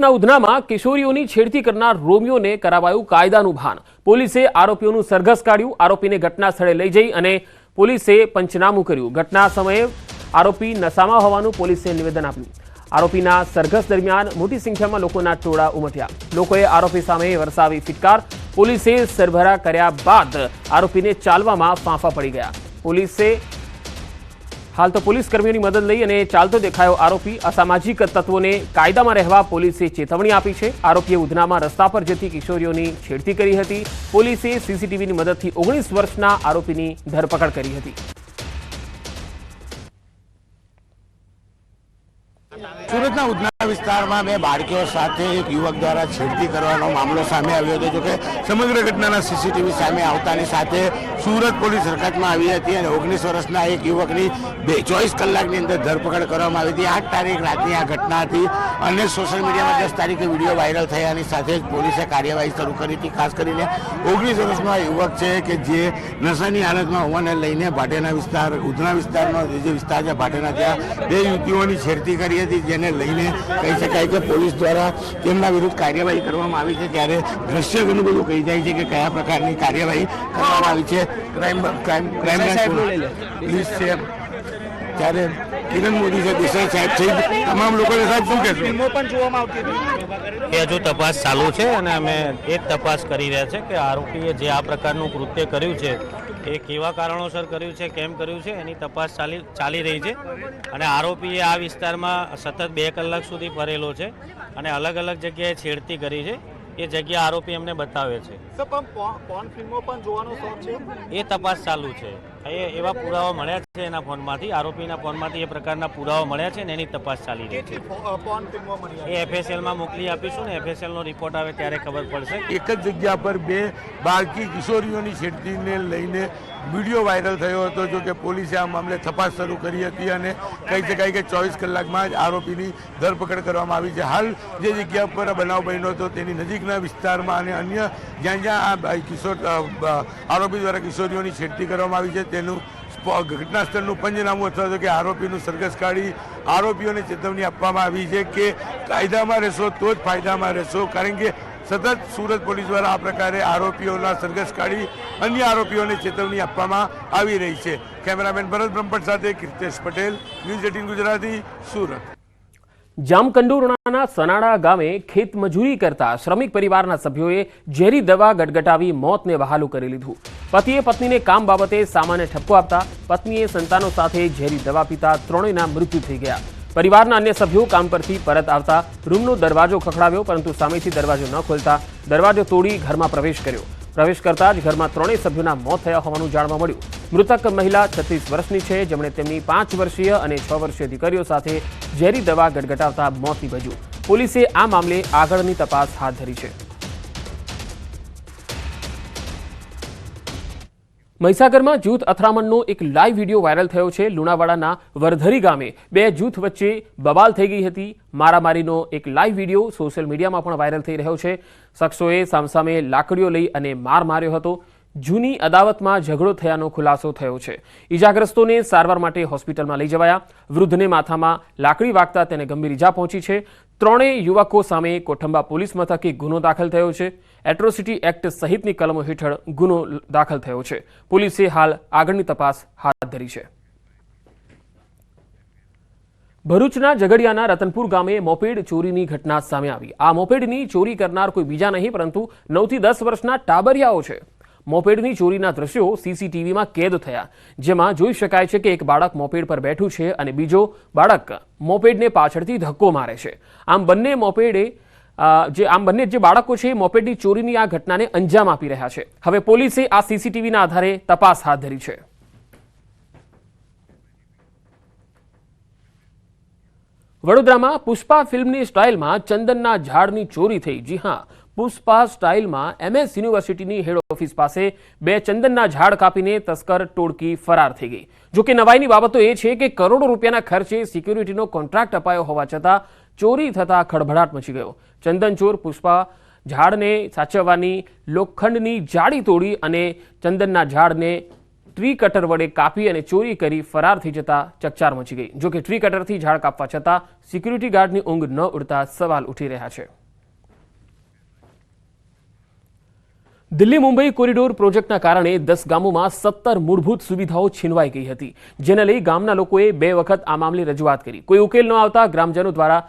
સુરતના ઉધનામાં કિશોરીઓની છેડતી કરનાર રોમિયોને કરાવાયું કાયદાનું ભાન। પોલીસે આરોપીઓનું સરઘસ કાઢ્યું। આરોપીને ઘટના સ્થળે લઈ જઈ અને પોલીસે પંચનામું કર્યું। ઘટના સમયે આરોપી નશામાં હોવાનું પોલીસે નિવેદન આપ્યું। આરોપીના સરઘસ દરમિયાન મોટી સંખ્યામાં લોકોના ટોળા ઉમટ્યા। લોકોએ આરોપી સામે વરસાવી ફિટકાર। પોલીસે સરભરા કર્યા બાદ આરોપીને ચાલવામાં ફાંફા પડી ગયા। પોલીસે हाल तो पुलिस कर्मियों की मदद लई अने चालतो देखायो आरोपी। असामाजिक तत्वोने कायदामां रहेवा पोलीसे चेतवणी आपी छे। आरोपीए उधनामां रस्ता पर जती किशोरीओनी छेड़ती करी हती। पोलीसे सीसीटीवी ની મદદથી 19 વર્ષના આરોપીની ધરપકડ કરી હતી। સુરતના ઉધના વિસ્તારમાં બે બાળકીઓ સાથે એક યુવક દ્વારા છેડતી કરવાનો મામલો સામે આવ્યો હતો। જોકે સમગ્ર ઘટનાના સીસીટીવી સામે આવતાની સાથે સુરત પોલીસ હરકતમાં આવી હતી અને 19 વર્ષના એક યુવકની 24 કલાકની અંદર ધરપકડ કરવામાં આવી હતી। 8 તારીખ રાતની આ ઘટના હતી અને સોશિયલ મીડિયામાં 10 તારીખે વિડીયો વાયરલ થયાની સાથે જ પોલીસે કાર્યવાહી શરૂ કરી હતી। ખાસ કરીને 19 વર્ષનો આ યુવક છે કે જે નશાની હાલતમાં હોવાને લઈને ભાટેના વિસ્તાર ઉધના વિસ્તારનો જે વિસ્તાર છે ભાટેના ત્યાં બે યુવતીઓની છેડતી કરી હતી, જેને લઈને કહી શકાય કે પોલીસ દ્વારા તેમના વિરુદ્ધ કાર્યવાહી કરવામાં આવી છે। ત્યારે દ્રશ્ય ઘણું બધું કહી જાય છે કે કયા પ્રકારની કાર્યવાહી કરવામાં આવી છે। ક્રાઇમ પોલીસ છે, ત્યારે કિરણ મોદી છે, દેસાઈ સાહેબ છે, તમામ લોકોને સાહેબ શું કહેશો? ફિલ્મો પણ જોવામાં આવતી હતી। એ હજુ તપાસ ચાલુ છે અને અમે એ જ તપાસ કરી રહ્યા છે કે આરોપીએ જે આ પ્રકારનું કૃત્ય કર્યું છે એ કેવા કારણોસર કર્યું છે, કેમ કર્યું છે, એની તપાસ ચાલી રહી છે। અને આરોપીએ આ વિસ્તારમાં સતત 2 કલાક સુધી ફરેલો છે અને અલગ અલગ જગ્યાએ છેડતી કરી છે। એ જગ્યા આરોપી અમને બતાવે છે। પોર્ન ફિલ્મો પણ જોવાનો શોખ છે, એ તપાસ ચાલુ છે। એવા પુરાવા મળ્યા છે એના ફોનમાંથી, આરોપીના ફોનમાંથી એ પ્રકારના પુરાવા મળ્યા છે ને એની તપાસ ચાલી રહી છે। પોર્ન ફિલ્મો મળી એ FSLમાં મોકલી આપીશું ને FSLનો રિપોર્ટ આવે ત્યારે ખબર પડશે। એક જ જગ્યા પર બે બાળકી કિશોરીઓની છેડતીને લઈને વિડીયો વાયરલ થયો હતો। જો કે પોલીસે આ મામલે તપાસ શરૂ કરી હતી અને કહી શકાય કે 24 કલાકમાં જ આરોપીની ધરપકડ કરવામાં આવી છે। હાલ જે જગ્યા પર બનાવ બન્યો હતો તેની નજીકના વિસ્તારમાં અને અન્ય જ્યાં જ્યાં આ કિશોર આરોપી દ્વારા કિશોરીઓની છેડતી કરવામાં આવી છે તેનું ઘટના સ્થળનું પંચનામું અથવા તો કે આરોપીનું સરઘસ કાઢી આરોપીઓને ચેતવણી આપવામાં આવી છે કે કાયદામાં રહેશો તો જ ફાયદામાં રહેશો। કારણ કે સતત સુરત પોલીસ દ્વારા આ પ્રકારે આરોપીઓના સરઘસ કાઢી અન્ય આરોપીઓને ચેતવણી આપવામાં આવી રહી છે। કેમેરામેન ભરત બ્રહ્મભટ્ટ સાથે કીર્તેશ પટેલ, ન્યૂઝ 18 ગુજરાતી, સુરત। જામકંડોરણાના સનાડા ગામે ખેત મજૂરી કરતા શ્રમિક પરિવારના સભ્યોએ ઝેરી દવા ગટગટાવી મોતને વહાલું કરી લીધું। પતિએ પત્નીને કામ બાબતે સામાન્ય ઠપકો આપતા પત્નીએ સંતાનો સાથે ઝેરી દવા પીતા ત્રણેયના મૃત્યુ થઈ ગયા। પરિવારના અન્ય સભ્યો કામ પરથી પરત આવતા રૂમનો દરવાજો ખખડાવ્યો, પરંતુ સામેથી દરવાજો ન ખોલતા દરવાજો તોડી ઘરમાં પ્રવેશ કર્યો। પ્રવેશ કરતા જ ઘરમાં ત્રણેય સભ્યોના મોત થયા હોવાનું જાણવા મળ્યું। મૃતક મહિલા 36 વર્ષની છે, જેમણે તેમની 5 વર્ષીય અને 6 વર્ષીય દીકરીઓ સાથે ઝેરી દવા ગટગટાવતા મોત નીપજ્યું। પોલીસે આ મામલે આગળની તપાસ હાથ ધરી છે। મહીસાગરમાં જૂથ અથડામણનો એક લાઈવ વિડીયો વાયરલ થયો છે। લુણાવાડાના વરધરી ગામે બે જૂથ વચ્ચે બબાલ થઈ ગઈ હતી। મારામારીનો એક લાઈવ વિડીયો સોશિયલ મીડિયામાં પણ વાયરલ થઈ રહ્યો છે। શખ્સોએ સામસામે લાકડીઓ લઈ અને માર માર્યો હતો। જૂની અદાવતમાં ઝઘડો થયાનો ખુલાસો થયો છે। ઈજાગ્રસ્તોને સારવાર માટે હોસ્પિટલમાં લઈ જવાયા। વૃદ્ધને માથામાં લાકડી વાગતા તેને ગંભીર ઈજા પહોંચી છે। ત્રણેય યુવકો સામે કોઠંબા પોલીસ મથકે ગુનો દાખલ થયો છે। એટ્રોસિટી એક્ટ સહિતની કલમો હેઠળ ગુનો દાખલ થયો છે। પોલીસે હાલ આગળની તપાસ હાથ ધરી છે। ભરૂચના ઝઘડિયાના રતનપુર ગામે મોપેડ ચોરીની ઘટના સામે આવી। આ મોપેડની ચોરી કરનાર કોઈ બીજા નહીં પરંતુ 9 થી 10 વર્ષના ટાબરિયાઓ છે। મોપેડની ચોરીના દ્રશ્યો સીસીટીવીમાં કેદ થયા, જેમાં જોઈ શકાય છે કે એક બાળક મોપેડ પર બેઠું છે અને બીજો બાળક મોપેડને પાછળથી ધક્કો મારે છે। આમ બંને જે બાળકો છે મોપેડની ચોરીની આ ઘટનાને અંજામ આપી રહ્યા છે। હવે પોલીસે આ સીસીટીવીના આધારે તપાસ હાથ ધરી છે। વડોદરામાં પુષ્પા ફિલ્મની સ્ટાઇલમાં ચંદનના ઝાડની ચોરી થઈ। જી હા, પુષ્પા સ્ટાઇલમાં MS યુનિવર્સિટીની હેડ ઓફિસ પાસે બે ચંદનના ઝાડ કાપીને તસ્કર ટોળકી ફરાર થઈ ગઈ। જોકે નવાઈની બાબત તો એ છે કે કરોડો રૂપિયાના ખર્ચે સિક્યુરિટીનો કોન્ટ્રાક્ટ અપાયો હોવા છતાં ચોરી થતા ખળભળાટ મચી ગયો। ચંદન ચોર પુષ્પા ઝાડને સાચવવાની લોખંડની જાળી તોડી અને ચંદનના ઝાડને ટ્રી કટર વડે કાપી અને ચોરી કરી ફરાર થઈ જતા ચકચાર મચી ગઈ. જોકે ટ્રી કટરથી ઝાડ કાપવા છતાં સિક્યુરિટી ગાર્ડની ઊંઘ ન ઉડતા સવાલ ઉઠી રહ્યા છે. દિલ્હી મુંબઈ કોરિડોર પ્રોજેક્ટના કારણે 10 ગામોમાં 17 મૂળભૂત સુવિધાઓ છીનવાઈ ગઈ હતી, જેને લઈ ગામના લોકોએ 2 વખત આ મામલે રજૂઆત કરી. કોઈ ઉકેલ ન આવતા ગ્રામજનો દ્વારા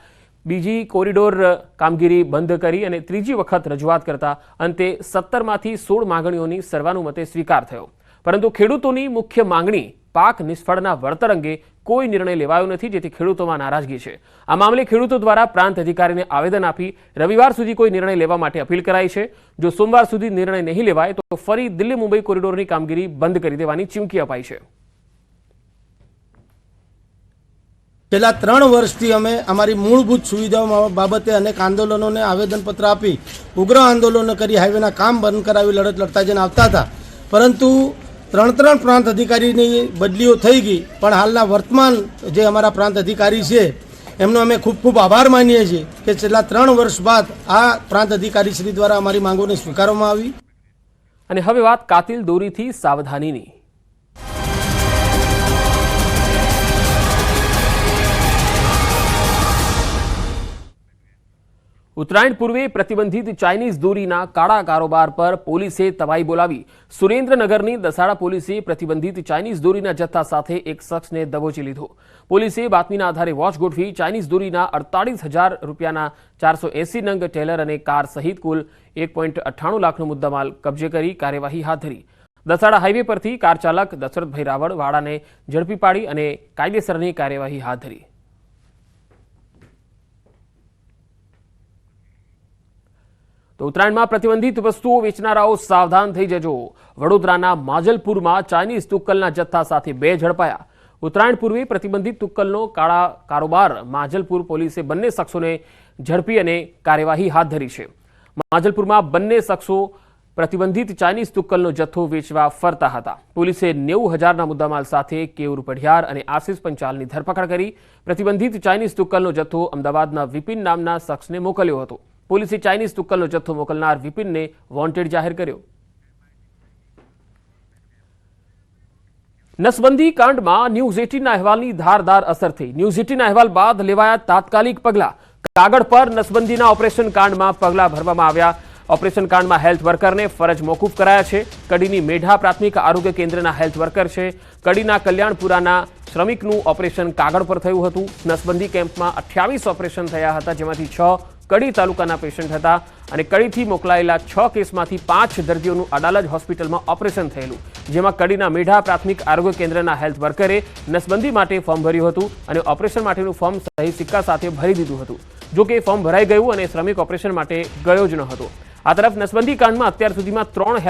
બીજી કોરિડોર કામગીરી બંધ કરી અને ત્રીજી વખત રજૂઆત કરતા અંતે 17માંથી 16 માંગણીઓની સર્વાનુમતે સ્વીકાર થયો. પરંતુ ખેડૂતોની મુખ્ય માંગણી પાક નિષ્ફળના વળતર અંગે કોઈ નિર્ણય લેવાયો નથી, જેથી ખેડૂતોમાં નારાજગી છે. આ મામલે ખેડૂતો દ્વારા પ્રાંત અધિકારીને આવેદન આપી રવિવાર સુધી કોઈ નિર્ણય લેવા માટે અપીલ કરાઈ છે. જો સોમવાર સુધી નિર્ણય નહીં લેવાય તો ફરી દિલ્હી મુંબઈ કોરિડોરની કામગીરી બંધ કરી દેવાની ચીમકી અપાઈ છે. છેલ્લા 3 વર્ષથી અમે અમારી મૂળભૂત સુવિધાઓ બાબતે અનેક આંદોલનોને આવેદનપત્ર આપી ઉગ્ર આંદોલનો કરી હાઈવેના કામ બંધ કરાવી લડત લડતા જઈને આવતા હતા. પરંતુ 3 પ્રાંત અધિકારીની બદલીઓ થઈ ગઈ, પણ હાલના વર્તમાન જે અમારા પ્રાંત અધિકારી છે એમનો અમે ખૂબ ખૂબ આભાર માનીએ છીએ કે છેલ્લા 3 વર્ષ બાદ આ પ્રાંત અધિકારી શ્રી દ્વારા અમારી માંગોને સ્વીકારવામાં આવી. અને હવે વાત કાતિલ દોરીથી સાવધાનીની. ઉત્તરાયણ પૂર્વે પ્રતિબંધિત ચાઇનીઝ દોરીના કાળા કારોબાર પર પોલીસે તવાઈ બોલાવી. સુરેન્દ્રનગરની દસાડા પોલીસે પ્રતિબંધિત ચાઇનીઝ દોરીના જથ્થા સાથે એક શખ્સને દબોચી લીધો. પોલીસે બાતમીના આધારે વોચ ગોઠવી ચાઇનીઝ દોરીના 48,000 રૂપિયાના 480 નંગ ટેલર અને કાર સહિત કુલ 1.98 લાખનો મુદ્દામાલ કબજે કરી કાર્યવાહી હાથ ધરી. દસાડા હાઈવે પરથી કાર ચાલક દશરથભાઈ રાવળ વાળાને ઝડપી પાડી અને કાયદેસરની કાર્યવાહી હાથ ધરી. તો ઉત્તરાયણમાં પ્રતિબંધિત વસ્તુઓ વેચનારાઓ સાવધાન થઈ જજો. વડોદરાના માજલપુરમાં ચાઇનીઝ તુક્કલના જથ્થા સાથે 2 ઝડપાયા. ઉત્તરાયણ પૂર્વે પ્રતિબંધિત તુક્કલનો કાળા કારોબાર માજલપુર પોલીસે બંને શખ્સોને ઝડપી અને કાર્યવાહી હાથ ધરી છે. માજલપુરમાં બંને શખ્સો પ્રતિબંધિત ચાઇનીઝ તુક્કલનો જથ્થો વેચવા ફરતા હતા. પોલીસે 90,000ના મુદ્દામાલ સાથે કેયુર પઢિયાર અને આશિષ પંચાલની ધરપકડ કરી. પ્રતિબંધિત ચાઇનીઝ તુક્કલનો જથ્થો અમદાવાદના વિપિન નામના શખ્સને મોકલ્યો હતો. પોલીસે ચાઇનીઝ તુક્કલનો જથ્થો મોકલનાર વિપિનને વોન્ટેડ જાહેર કર્યો. નસબંધી કાંડમાં ન્યૂઝ 18ના અહેવાલની ધારદાર અસર થઈ. ન્યૂઝ 18ના અહેવાલ બાદ લેવાયા તાત્કાલિક પગલાં. કાગળ પર નસબંધીના ઓપરેશન કાંડમાં પગલાં ભરવામાં આવ્યા. ઓપરેશન કાંડમાં હેલ્થ વર્કરને ફરજ મોકૂફ કરાયા છે. કડીની મેઢા પ્રાથમિક આરોગ્ય કેન્દ્રના હેલ્થ વર્કર છે. કડીના કલ્યાણપુરાના શ્રમિકનું ઓપરેશન કાગળ પર થયું હતું. નસબંધી કેમ્પમાં 28 ઓપરેશન થયા હતા, જેમાંથી 6 કડી તાલુકાના પેશન્ટ હતા અને કડીથી મોકલાયેલા 6 કેસમાંથી 5 દર્દીઓનું અડાલજ હોસ્પિટલમાં ઓપરેશન થયેલું, જેમાં કડીના મેઢા પ્રાથમિક આરોગ્ય કેન્દ્રના હેલ્થ વર્કરે નસબંધી માટે ફોર્મ ભર્યું હતું અને ઓપરેશન માટેનું ફોર્મ સહી સિક્કા સાથે ભરી દીધું હતું. જો કે ફોર્મ ભરાઈ ગયું અને શ્રમિક ઓપરેશન માટે ગયો જ ન હતો. આ તરફ નસબંધી કાંડમાં અત્યાર સુધીમાં 3